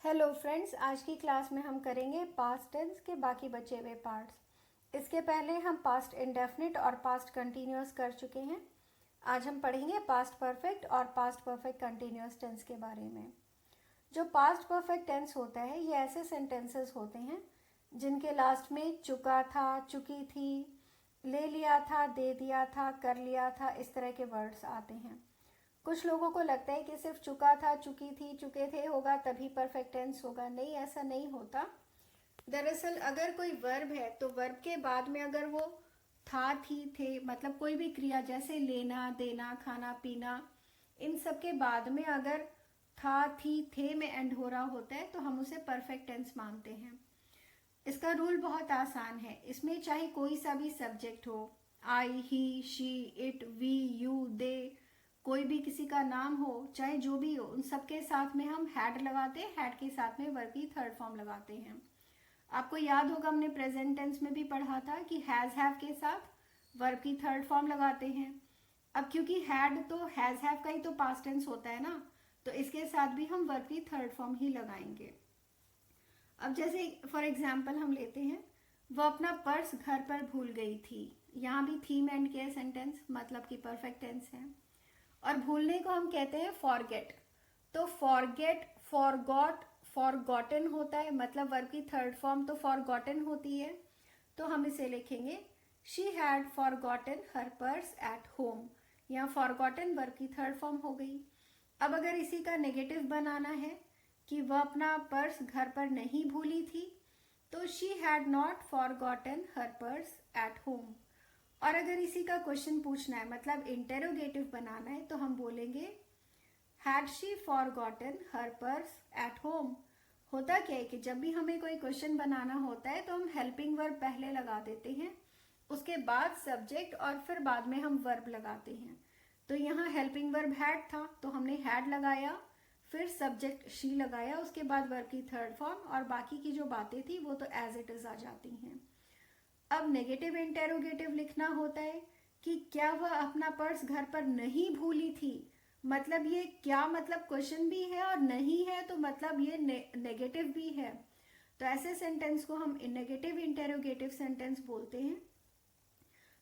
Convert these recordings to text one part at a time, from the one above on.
Hello friends, आज की class में हम करेंगे पास्ट टेंस के बाकी बचे हुए पार्ट्स। इसके पहले हम पास्ट इंडेफिनिट और पास्ट कंटिन्यूअस कर चुके हैं। आज हम पढ़ेंगे पास्ट परफेक्ट और पास्ट परफेक्ट कंटिन्यूअस टेंस के बारे में। जो पास्ट परफेक्ट टेंस होता है ये ऐसे सेंटेंसेस होते हैं जिनके लास्ट में चुका था, चुकी थी, ले लिया था, दे दिया था, कर लिया था, इस तरह के वर्ड्स आते हैं। कुछ लोगों को लगता है कि सिर्फ चुका था, चुकी थी, चुके थे होगा तभी परफेक्ट टेंस होगा। नहीं, ऐसा नहीं होता। दरअसल अगर कोई वर्ब है तो वर्ब के बाद में अगर वो था, थी, थे, मतलब कोई भी क्रिया जैसे लेना, देना, खाना, पीना, इन सब के बाद में अगर था, थी, थे में एंड हो रहा होता है तो हम उसे परफेक्ट टेंस मानते हैं। इसका रूल बहुत आसान है। इसमें चाहे कोई सा भी सब्जेक्ट हो, आई, ही, शी, इट, वी, यू, दे, कोई भी किसी का नाम हो, चाहे जो भी हो, उन सबके साथ में हम हैड लगाते हैं। हैड के साथ में वर्ब की थर्ड फॉर्म लगाते हैं। आपको याद होगा हमने प्रेजेंट टेंस में भी पढ़ा था कि हैज हैव के साथ वर्ब की थर्ड फॉर्म लगाते हैं। अब क्योंकि हैड तो हैज हैव का ही तो पास्ट टेंस होता है ना, तो इसके साथ भी हम वर्ब की थर्ड फॉर्म ही लगाएंगे। अब जैसे फॉर एग्जाम्पल हम लेते हैं, वो अपना पर्स घर पर भूल गई थी। यहाँ भी थी में एंड किया सेंटेंस, मतलब कि परफेक्ट टेंस है। और भूलने को हम कहते हैं फॉरगेट। तो फॉरगेट, फॉरगॉट, फॉरगॉटन होता है, मतलब वर्ब की थर्ड फॉर्म तो फॉरगॉटन होती है। तो हम इसे लिखेंगे she had forgotten her purse at home. यहाँ फॉरगॉटन वर्ब की थर्ड फॉर्म हो गई। अब अगर इसी का नेगेटिव बनाना है कि वह अपना पर्स घर पर नहीं भूली थी, तो she had not forgotten her purse at home. और अगर इसी का क्वेश्चन पूछना है, मतलब इंटेरोगेटिव बनाना है, तो हम बोलेंगे had she forgotten her purse at home. होता क्या है कि जब भी हमें कोई क्वेश्चन बनाना होता है तो हम हेल्पिंग वर्ब पहले लगा देते हैं, उसके बाद सब्जेक्ट और फिर बाद में हम वर्ब लगाते हैं। तो यहाँ हेल्पिंग वर्ब हैड था तो हमने हैड लगाया, फिर सब्जेक्ट शी लगाया, उसके बाद वर्ब की थर्ड फॉर्म, और बाकी की जो बातें थी वो तो एज इट इज आ जाती हैं। अब नेगेटिव इंटेरोगेटिव लिखना होता है कि क्या वह अपना पर्स घर पर नहीं भूली थी। मतलब ये क्या, मतलब क्वेश्चन भी है और नहीं है तो मतलब ये नेगेटिव भी है। तो ऐसे सेंटेंस को हम नेगेटिव इंटेरोगेटिव सेंटेंस बोलते हैं।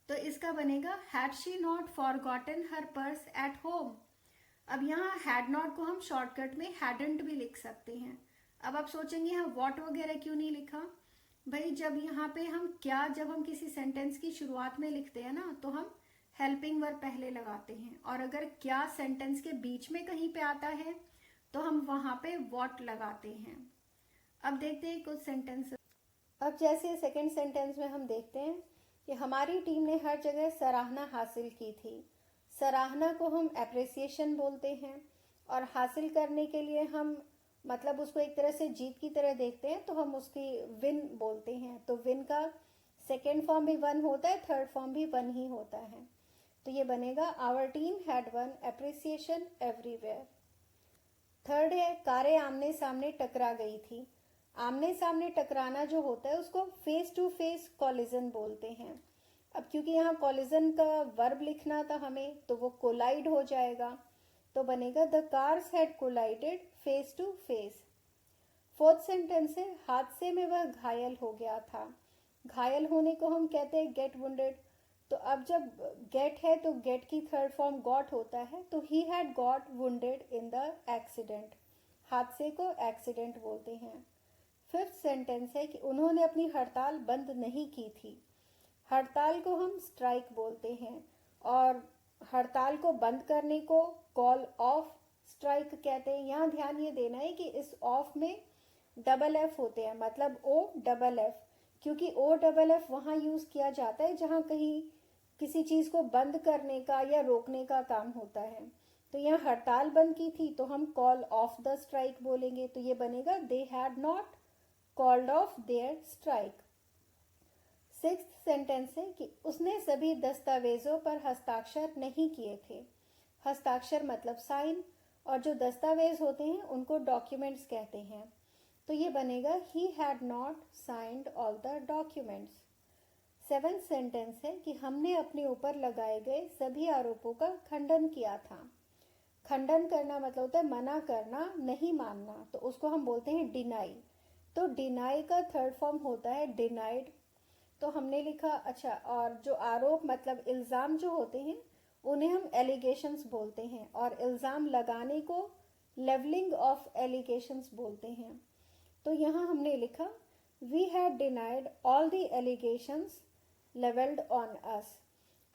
तो इसका बनेगा had she not forgotten her purse at home. अब यहाँ हैड नॉट को हम शॉर्टकट में हैडंट भी लिख सकते हैं। अब आप सोचेंगे यहाँ वॉट वगैरह क्यों नहीं लिखा। भाई जब यहाँ पे हम क्या, जब हम किसी सेंटेंस की शुरुआत में लिखते हैं ना, तो हम हेल्पिंग वर्ब पहले लगाते हैं, और अगर क्या सेंटेंस के बीच में कहीं पे आता है तो हम वहां पे वॉट लगाते हैं। अब देखते हैं कुछ सेंटेंस। अब जैसे सेकंड सेंटेंस में हम देखते हैं कि हमारी टीम ने हर जगह सराहना हासिल की थी। सराहना को हम एप्रिसिएशन बोलते हैं, और हासिल करने के लिए हम मतलब उसको एक तरह से जीत की तरह देखते हैं तो हम उसकी विन बोलते हैं। तो विन का सेकेंड फॉर्म भी वन होता है, थर्ड फॉर्म भी वन ही होता है। तो ये बनेगा our team had won appreciation everywhere. Third है कारें आमने सामने टकरा गई थी। आमने सामने टकराना जो होता है उसको फेस टू फेस कॉलिजन बोलते हैं। अब क्योंकि यहाँ कॉलिजन का वर्ब लिखना था हमें, तो वो कोलाइड हो जाएगा, तो बनेगा the cars had collided face to face. Fourth sentence है हादसे में वह घायल हो गया था। घायल होने को हम कहते हैं गेट वुंडेड। तो अब जब गेट है तो गेट की थर्ड फॉर्म गॉट होता है, तो he had got wounded in the accident. हादसे को एक्सीडेंट बोलते हैं। फिफ्थ सेंटेंस है कि उन्होंने अपनी हड़ताल बंद नहीं की थी। हड़ताल को हम स्ट्राइक बोलते हैं, और हड़ताल को बंद करने को कॉल ऑफ स्ट्राइक कहते हैं। यहाँ ध्यान ये देना है कि इस ऑफ में डबल एफ होते हैं, मतलब ओ डबल एफ, क्योंकि ओ डबल एफ वहां यूज किया जाता है जहां कहीं किसी चीज को बंद करने का या रोकने का काम होता है। तो यहाँ हड़ताल बंद की थी तो हम कॉल ऑफ द स्ट्राइक बोलेंगे। तो ये बनेगा they had not called of their strike. Sixth sentence है कि उसने सभी दस्तावेजों पर हस्ताक्षर नहीं किए थे। हस्ताक्षर मतलब साइन, और जो दस्तावेज होते हैं उनको डॉक्यूमेंट्स कहते हैं। तो ये बनेगा he had not signed all the documents. Seventh sentence है कि हमने अपने ऊपर लगाए गए सभी आरोपों का खंडन किया था। खंडन करना मतलब होता है मना करना, नहीं मानना, तो उसको हम बोलते हैं डिनाई। तो डिनाई का थर्ड फॉर्म होता है डिनाइड। तो हमने लिखा अच्छा, और जो आरोप मतलब इल्ज़ाम जो होते हैं उन्हें हम एलिगेशंस बोलते हैं, और इल्ज़ाम लगाने को लेवलिंग ऑफ एलिगेशंस बोलते हैं। तो यहाँ हमने लिखा we had denied all the allegations levelled on us.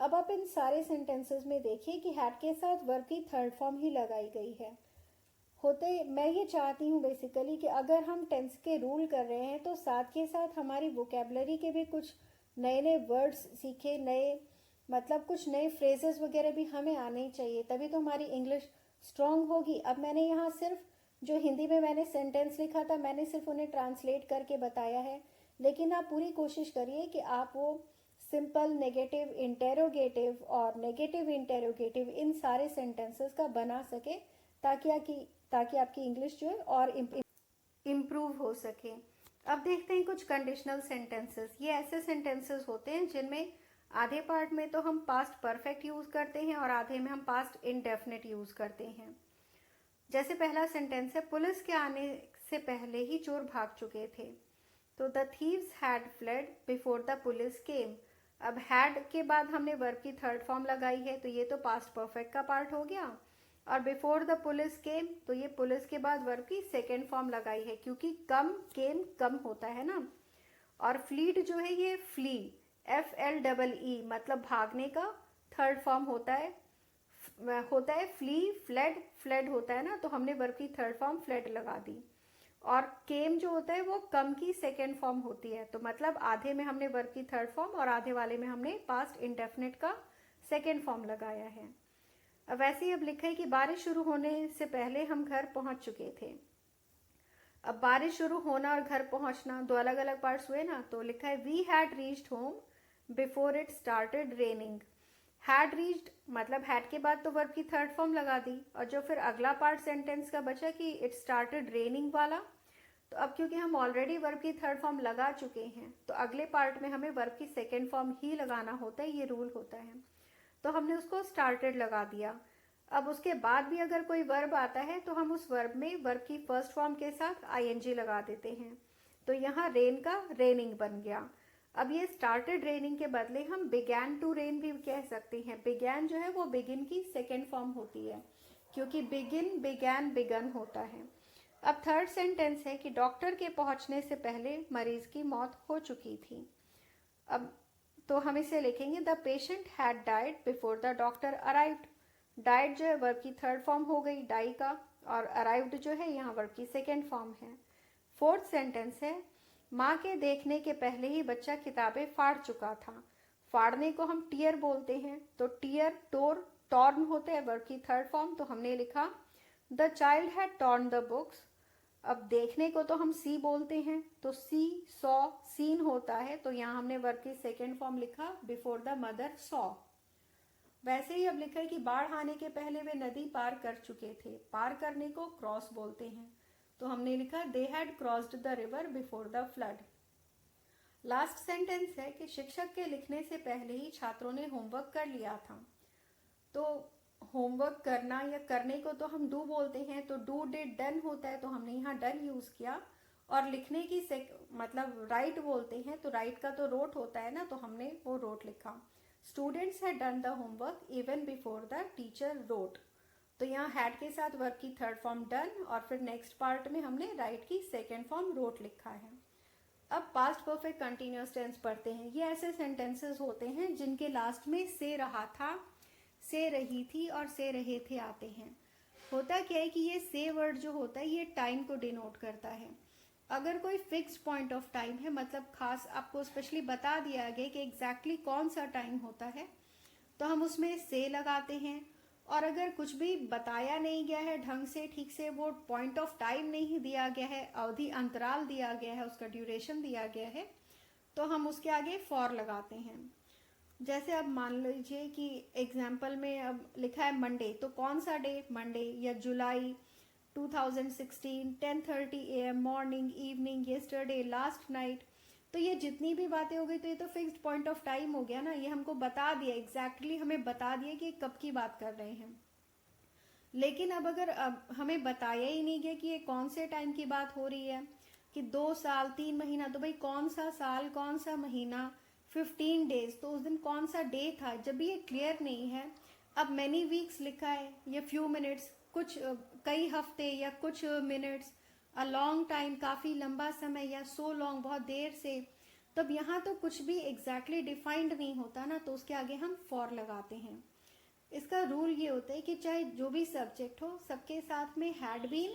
अब आप इन सारे सेंटेंसेस में देखिए कि हैड के साथ वर्ब की थर्ड फॉर्म ही लगाई गई है। होते मैं ये चाहती हूँ बेसिकली कि अगर हम टेंस के रूल कर रहे हैं तो साथ के साथ हमारी वोकेबलरी के भी कुछ नए नए वर्ड्स सीखे, नए मतलब कुछ नए फ्रेजेस वगैरह भी हमें आने ही चाहिए, तभी तो हमारी इंग्लिश स्ट्रांग होगी। अब मैंने यहाँ सिर्फ जो हिंदी में मैंने सेंटेंस लिखा था मैंने सिर्फ उन्हें ट्रांसलेट करके बताया है, लेकिन आप पूरी कोशिश करिए कि आप वो सिंपल, नेगेटिव, इंटेरोगेटिव और नेगेटिव इंटेरोगेटिव इन सारे सेंटेंसेस का बना सके, ताकि आपकी इंग्लिश जो है और इम्प्रूव हो सके। अब देखते हैं कुछ कंडीशनल सेंटेंसेस। ये ऐसे सेंटेंसेस होते हैं जिनमें आधे पार्ट में तो हम पास्ट परफेक्ट यूज़ करते हैं और आधे में हम पास्ट इनडेफिनिट यूज़ करते हैं। जैसे पहला सेंटेंस है, पुलिस के आने से पहले ही चोर भाग चुके थे। तो the thieves had fled before the police केम। अब हैड के बाद हमने वर्ब की थर्ड फॉर्म लगाई है, तो ये तो पास्ट परफेक्ट का पार्ट हो गया। और बिफोर द पुलिस केम, तो ये पुलिस के बाद वर्ब की सेकेंड फॉर्म लगाई है, क्योंकि कम केम कम होता है ना। और फ्लीड जो है ये फ्ली, FLEE मतलब भागने का थर्ड फॉर्म होता है फ्ली, फ्लेड, फ्लेड होता है ना, तो हमने वर्ब की थर्ड फॉर्म फ्लेड लगा दी। और केम जो होता है वो कम की सेकेंड फॉर्म होती है, तो मतलब आधे में हमने वर्ब की थर्ड फॉर्म और आधे वाले में हमने पास्ट इंडेफिनिट का सेकेंड फॉर्म लगाया है। अब वैसे ही अब लिखा है कि बारिश शुरू होने से पहले हम घर पहुंच चुके थे। अब बारिश शुरू होना और घर पहुंचना दो अलग अलग पार्ट्स हुए ना, तो लिखा है we had reached home before it started raining. Had reached मतलब हैड के बाद तो वर्ब की थर्ड फॉर्म लगा दी, और जो फिर अगला पार्ट सेंटेंस का बचा कि इट स्टार्टेड रेनिंग वाला, तो अब क्योंकि हम ऑलरेडी वर्ब की थर्ड फॉर्म लगा चुके हैं तो अगले पार्ट में हमें वर्ब की सेकेंड फॉर्म ही लगाना होता है, ये रूल होता है। तो हमने उसको स्टार्टेड लगा दिया। अब उसके बाद भी अगर कोई वर्ब आता है तो हम उस वर्ब में वर्ब की फर्स्ट फॉर्म के साथ ING लगा देते हैं। तो यहाँ रेन का रेनिंग बन गया। अब ये स्टार्टेड रेनिंग के बदले हम बिगैन टू रेन भी कह सकते हैं। बिगैन जो है वो बिगिन की सेकेंड फॉर्म होती है, क्योंकि बिगिन, बिगैन, बिगन होता है। अब थर्ड सेंटेंस है कि डॉक्टर के पहुंचने से पहले मरीज की मौत हो चुकी थी। अब तो हम इसे लिखेंगे the patient had died before the doctor arrived. Died जो है वर्ब की थर्ड फॉर्म हो गई डाई का, और अराइव्ड जो है यहाँ वर्ब की सेकेंड फॉर्म है। फोर्थ सेंटेंस है, माँ के देखने के पहले ही बच्चा किताबें फाड़ चुका था। फाड़ने को हम टीयर बोलते हैं, तो टीयर, टोर, टॉर्न होते हैं वर्ब की थर्ड फॉर्म, तो हमने लिखा the child had torn the books. अब देखने को तो हम सी बोलते हैं, तो सी, सॉ, सीन होता है, तो यहाँ हमने वर्ब की सेकेंड फॉर्म लिखा बिफोर द मदर सॉ। वैसे ही अब लिखा है कि बाढ़ आने के पहले वे नदी पार कर चुके थे। पार करने को क्रॉस बोलते हैं, तो हमने लिखा they had crossed the river before the flood. Last sentence है कि शिक्षक के लिखने से पहले ही छात्रों ने होमवर्क कर लिया था। तो होमवर्क करना या करने को तो हम डू बोलते हैं, तो डू, डिड, डन होता है, तो हमने यहाँ डन यूज किया। और लिखने की मतलब राइट बोलते हैं, तो राइट का तो रोट होता है ना, तो हमने वो रोट लिखा। Students had done the homework even before the teacher wrote. तो यहाँ हैड के साथ वर्ब की थर्ड फॉर्म डन, और फिर नेक्स्ट पार्ट में हमने राइट की सेकेंड फॉर्म रोट लिखा है। अब पास्ट परफेक्ट कंटिन्यूअस टेंस पढ़ते हैं। ये ऐसे सेंटेंसेस होते हैं जिनके लास्ट में से रहा था, से रही थी और से रहे थे आते हैं। होता क्या है कि ये से वर्ड जो होता है ये टाइम को डिनोट करता है। अगर कोई फिक्स्ड पॉइंट ऑफ टाइम है, मतलब खास आपको स्पेशली बता दिया गया कि एग्जैक्टली कौन सा टाइम होता है, तो हम उसमें से लगाते हैं। और अगर कुछ भी बताया नहीं गया है ढंग से, ठीक से वो पॉइंट ऑफ टाइम नहीं दिया गया है, अवधि अंतराल दिया गया है, उसका ड्यूरेशन दिया गया है, तो हम उसके आगे फॉर लगाते हैं। जैसे अब मान लीजिए कि एग्जाम्पल में अब लिखा है मंडे, तो कौन सा डे, मंडे, या जुलाई 2016, 10:30 AM, morning, evening, yesterday, last night. तो ये जितनी भी बातें हो गई तो ये तो फिक्स्ड पॉइंट ऑफ टाइम हो गया ना, ये हमको बता दिया, एग्जैक्टली हमें बता दिया कि कब की बात कर रहे हैं। लेकिन अब हमें बताया ही नहीं गया कि ये कौन से टाइम की बात हो रही है, कि 2 साल 3 महीना, तो भाई कौन सा साल कौन सा महीना, 15 डेज, तो उस दिन कौन सा डे था, जब भी ये क्लियर नहीं है। अब मैनी वीक्स लिखा है या फ्यू मिनट्स, कुछ कई हफ्ते या कुछ मिनट्स, अ लॉन्ग टाइम काफ़ी लंबा समय, या सो लॉन्ग बहुत देर से, तब यहाँ तो कुछ भी एग्जैक्टली डिफाइंड नहीं होता ना, तो उसके आगे हम फॉर लगाते हैं। इसका रूल ये होता है कि चाहे जो भी सब्जेक्ट हो, सबके साथ में हैड बीन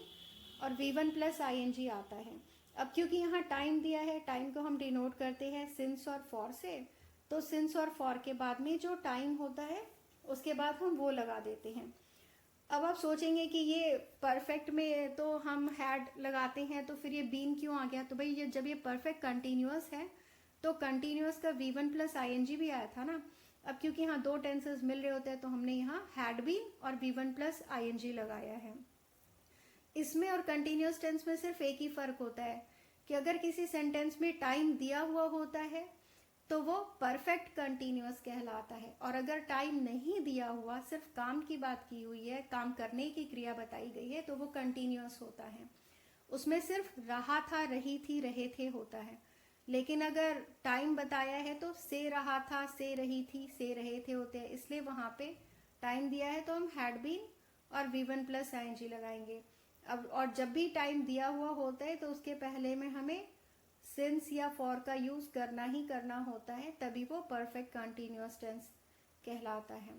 और V1 प्लस ING आता है। अब क्योंकि यहाँ टाइम दिया है, टाइम को हम डिनोट करते हैं सिंस और फॉर से, तो सिंस और फॉर के बाद में जो टाइम होता है उसके बाद हम वो लगा देते हैं। अब आप सोचेंगे कि ये परफेक्ट में तो हम हैड लगाते हैं, तो फिर ये बीन क्यों आ गया? तो भाई ये जब ये परफेक्ट कंटिन्यूअस है तो कंटिन्यूअस का V1 प्लस ING भी आया था ना। अब क्योंकि यहाँ दो टेंसेस मिल रहे होते हैं तो हमने यहाँ हैड बीन और V1 प्लस ING लगाया है। इसमें और कंटिन्यूअस टेंस में सिर्फ एक ही फर्क होता है कि अगर किसी सेंटेंस में टाइम दिया हुआ होता है तो वो परफेक्ट कंटिन्यूअस कहलाता है, और अगर टाइम नहीं दिया हुआ, सिर्फ काम की बात की हुई है, काम करने की क्रिया बताई गई है, तो वो कंटिन्यूअस होता है। उसमें सिर्फ रहा था, रही थी, रहे थे होता है। लेकिन अगर टाइम बताया है तो से रहा था, से रही थी, से रहे थे होते हैं, इसलिए वहाँ पे टाइम दिया है तो हम हैड बीन और V1 प्लस ING लगाएंगे। अब और जब भी टाइम दिया हुआ होता है तो उसके पहले में हमें सिंस या फॉर का यूज करना ही करना होता है, तभी वो परफेक्ट कंटिन्यूअस टेंस कहलाता है।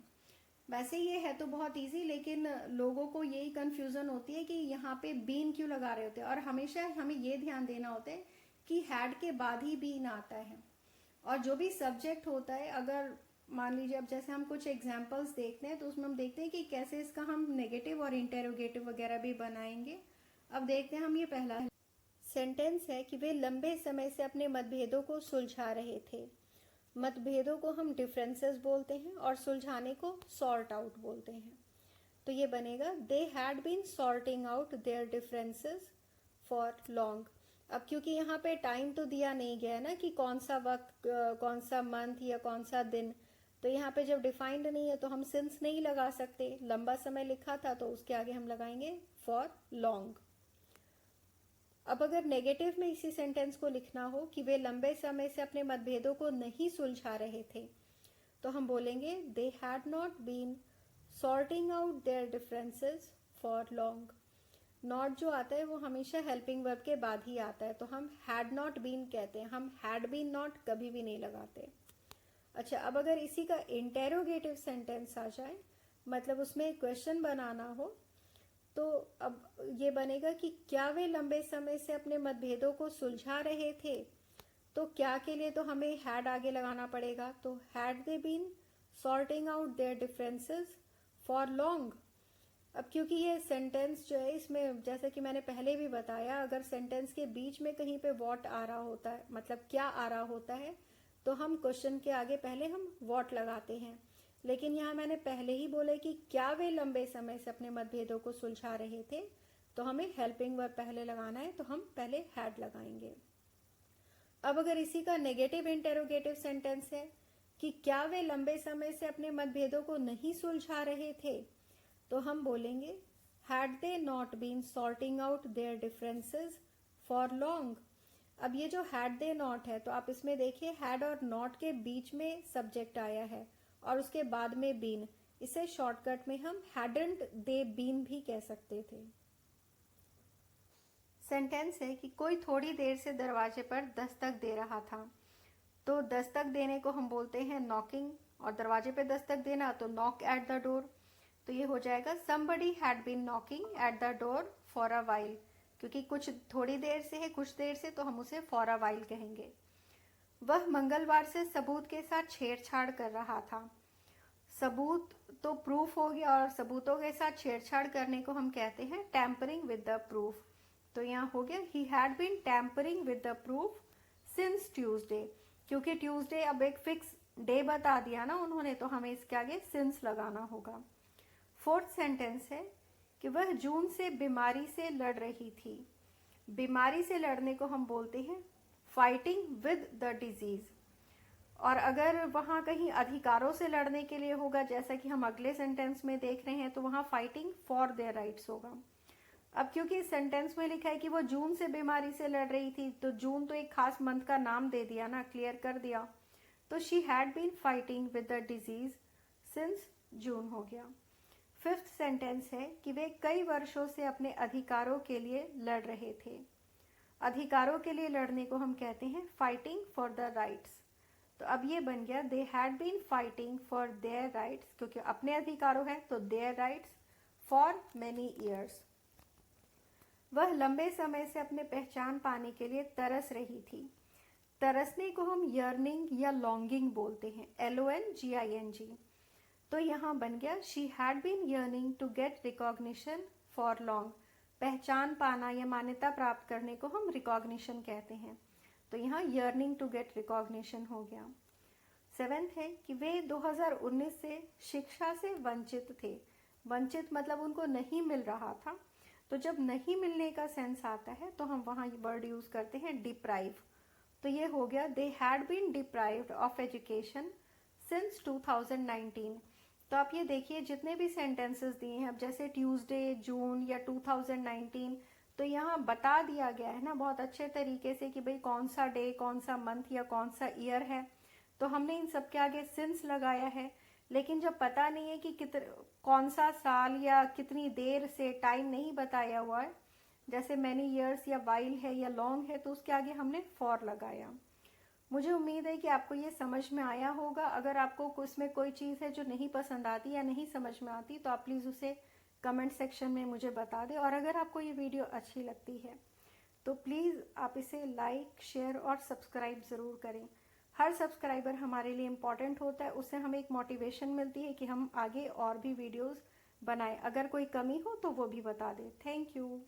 वैसे ये है तो बहुत इजी, लेकिन लोगों को यही कंफ्यूजन होती है कि यहाँ पे बीन क्यों लगा रहे होते हैं, और हमेशा हमें ये ध्यान देना होता है कि हैड के बाद ही बीन आता है। और जो भी सब्जेक्ट होता है, अगर मान लीजिए अब जैसे हम कुछ एग्जांपल्स देखते हैं तो उसमें हम देखते हैं कि कैसे इसका हम नेगेटिव और इंटेरोगेटिव वगैरह भी बनाएंगे। अब देखते हैं हम, ये पहला सेंटेंस है कि वे लंबे समय से अपने मतभेदों को सुलझा रहे थे। मतभेदों को हम डिफरेंसेस बोलते हैं और सुलझाने को सॉर्ट आउट बोलते हैं। तो ये बनेगा they had been sorting out their differences for long. अब क्योंकि यहाँ पे टाइम तो दिया नहीं गया है ना कि कौन सा वक्त, कौन सा मंथ या कौन सा दिन, तो यहाँ पे जब डिफाइंड नहीं है तो हम सिंस नहीं लगा सकते। लंबा समय लिखा था तो उसके आगे हम लगाएंगे फॉर लॉन्ग। अब अगर नेगेटिव में इसी सेंटेंस को लिखना हो कि वे लंबे समय से अपने मतभेदों को नहीं सुलझा रहे थे, तो हम बोलेंगे they had not been sorting out their differences for long. Not जो आता है वो हमेशा हेल्पिंग वर्ब के बाद ही आता है, तो हम हैड नॉट बीन कहते हैं, हम हैड बीन नॉट कभी भी नहीं लगाते। अच्छा, अब अगर इसी का इंटेरोगेटिव सेंटेंस आ जाए, मतलब उसमें क्वेश्चन बनाना हो, तो अब ये बनेगा कि क्या वे लंबे समय से अपने मतभेदों को सुलझा रहे थे, तो क्या के लिए तो हमें हैड आगे लगाना पड़ेगा, तो had they been sorting out their differences for long. अब क्योंकि ये सेंटेंस जो है, इसमें जैसे कि मैंने पहले भी बताया, अगर सेंटेंस के बीच में कहीं पे व्हाट आ रहा होता है, मतलब क्या आ रहा होता है, तो हम क्वेश्चन के आगे पहले हम व्हाट लगाते हैं। लेकिन यहाँ मैंने पहले ही बोला कि क्या वे लंबे समय से अपने मतभेदों को सुलझा रहे थे, तो हमें हेल्पिंग वर्ब पहले लगाना है, तो हम पहले हैड लगाएंगे। अब अगर इसी का नेगेटिव इंटेरोगेटिव सेंटेंस है कि क्या वे लंबे समय से अपने मतभेदों को नहीं सुलझा रहे थे, तो हम बोलेंगे had they not been sorting out their differences for long. अब ये जो हैड दे नॉट है, तो आप इसमें देखिए हैड और नॉट के बीच में सब्जेक्ट आया है और उसके बाद में बीन। इसे शॉर्टकट में हम हैडंट दे बीन भी कह सकते थे। सेंटेंस है कि कोई थोड़ी देर से दरवाजे पर दस्तक दे रहा था, तो दस्तक देने को हम बोलते हैं नॉकिंग, और दरवाजे पे दस्तक देना तो नॉक एट द डोर। तो ये हो जाएगा somebody had been knocking at the door for a while, क्योंकि कुछ थोड़ी देर से है, कुछ देर से, तो हम उसे for a while कहेंगे। वह मंगलवार से सबूत के साथ छेड़छाड़ कर रहा था। सबूत तो प्रूफ हो गया, और सबूतों के साथ छेड़छाड़ करने को हम कहते हैं टैम्परिंग विद द प्रूफ। तो यहाँ हो गया he had been tampering with the proof since Tuesday, क्योंकि ट्यूसडे अब एक फिक्स डे बता दिया ना उन्होंने, तो हमें इसके आगे सिंस लगाना होगा। फोर्थ सेंटेंस है कि वह जून से बीमारी से लड़ रही थी। बीमारी से लड़ने को हम बोलते हैं फाइटिंग विद द डिजीज, और अगर वहाँ कहीं अधिकारों से लड़ने के लिए होगा, जैसा कि हम अगले सेंटेंस में देख रहे हैं, तो वहाँ फाइटिंग फॉर देयर राइट्स होगा। अब क्योंकि इस सेंटेंस में लिखा है कि वो जून से बीमारी से लड़ रही थी, तो जून तो एक खास मंथ का नाम दे दिया ना, क्लियर कर दिया। तो she had been fighting with the disease since June हो गया। फिफ्थ सेंटेंस है कि वे कई वर्षों से अपने अधिकारों के लिए लड़ रहे थे। अधिकारों के लिए लड़ने को हम कहते हैं फाइटिंग फॉर द राइट्स। तो अब ये बन गया they had been fighting for their rights, क्योंकि अपने अधिकारों है तो their rights for many years. वह लंबे समय से अपने पहचान पाने के लिए तरस रही थी। तरसने को हम यर्निंग या लॉन्गिंग बोलते हैं, LONGING। तो यहाँ बन गया she had been yearning to get recognition for long. पहचान पाना या मान्यता प्राप्त करने को हम रिकॉग्निशन कहते हैं, तो यहाँ यर्निंग टू गेट रिकॉग्निशन हो गया। सेवेंथ है कि वे 2019 से शिक्षा से वंचित थे। वंचित मतलब उनको नहीं मिल रहा था। तो जब नहीं मिलने का सेंस आता है तो हम वहाँ वर्ड यूज़ करते हैं डिप्राइव। तो ये हो गया they had been deprived of education since 2019। तो आप ये देखिए जितने भी सेंटेंसेस दिए हैं, अब जैसे ट्यूसडे, जून या 2019, तो यहाँ बता दिया गया है ना बहुत अच्छे तरीके से कि भाई कौन सा डे, कौन सा मंथ या कौन सा ईयर है। तो हमने इन सब के आगे सिंस लगाया है। लेकिन जब पता नहीं है कि कौन सा साल या कितनी देर से, टाइम नहीं बताया हुआ है, जैसे मैनी ईयर्स या वाइल है या लॉन्ग है, तो उसके आगे हमने फॉर लगाया। मुझे उम्मीद है कि आपको ये समझ में आया होगा। अगर आपको उसमें कोई चीज़ है जो नहीं पसंद आती या नहीं समझ में आती, तो आप प्लीज़ उसे कमेंट सेक्शन में मुझे बता दें। और अगर आपको ये वीडियो अच्छी लगती है तो प्लीज़ आप इसे लाइक, शेयर और सब्सक्राइब ज़रूर करें। हर सब्सक्राइबर हमारे लिए इम्पॉर्टेंट होता है, उससे हमें एक मोटिवेशन मिलती है कि हम आगे और भी वीडियोस बनाएं। अगर कोई कमी हो तो वो भी बता दें। Thank you.